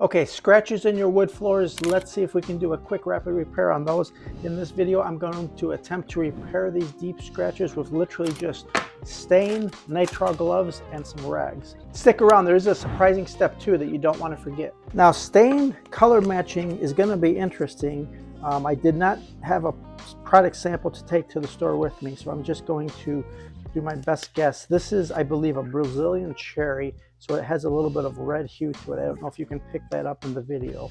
Okay, scratches in your wood floors. Let's see if we can do a quick rapid repair on those. In this video, I'm going to attempt to repair these deep scratches with literally just stain, nitrile gloves, and some rags. Stick around, there is a surprising step too that you don't want to forget. Now, stain color matching is going to be interesting. I did not have a product sample to take to the store with me, so I'm just going to do my best guess. This is, I believe, a Brazilian cherry, so it has a little bit of red hue to it. I don't know if you can pick that up in the video.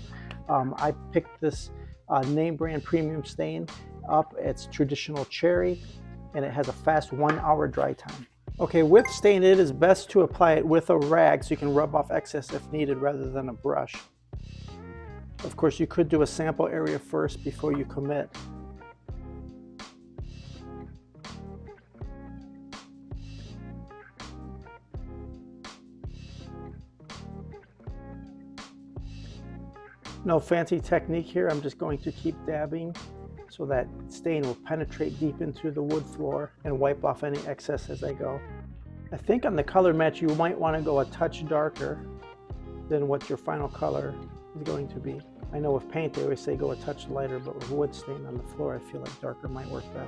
I picked this name brand premium stain up. It's traditional cherry, and it has a fast 1 hour dry time. Okay, with stain, it is best to apply it with a rag so you can rub off excess if needed rather than a brush. Of course, you could do a sample area first before you commit. No fancy technique here. I'm just going to keep dabbing so that stain will penetrate deep into the wood floor and wipe off any excess as I go. I think on the color match you might want to go a touch darker than what your final color is going to be. I know with paint they always say go a touch lighter, but with wood stain on the floor I feel like darker might work better.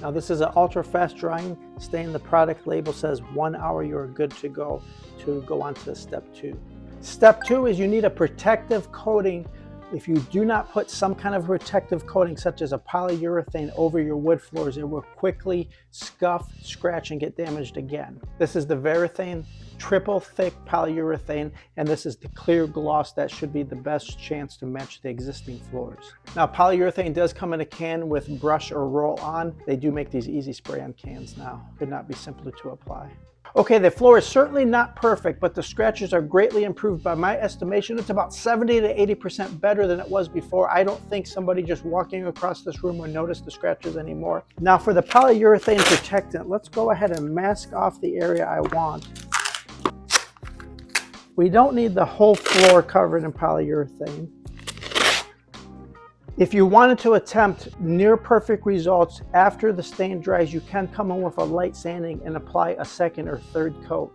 Now this is an ultra fast drying stain. The product label says 1 hour you're good to go on to step 2. Step 2 is you need a protective coating. If you do not put some kind of protective coating such as a polyurethane over your wood floors, it will quickly scuff, scratch, and get damaged again. This is the Varathane triple thick polyurethane, and this is the clear gloss that should be the best chance to match the existing floors. Now polyurethane does come in a can with brush or roll on. They do make these easy spray on cans now. Could not be simpler to apply. Okay, the floor is certainly not perfect, but the scratches are greatly improved. By my estimation, it's about 70 to 80% better than it was before. I don't think somebody just walking across this room would notice the scratches anymore. Now for the polyurethane protectant, let's go ahead and mask off the area I want. We don't need the whole floor covered in polyurethane. If you wanted to attempt near perfect results after the stain dries, you can come in with a light sanding and apply a second or third coat.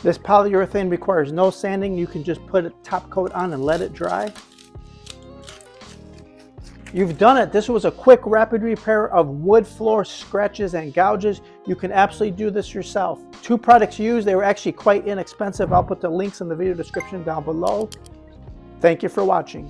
This polyurethane requires no sanding. You can just put a top coat on and let it dry. You've done it. This was a quick, rapid repair of wood floor scratches and gouges. You can absolutely do this yourself. 2 products used. They were actually quite inexpensive. I'll put the links in the video description down below. Thank you for watching.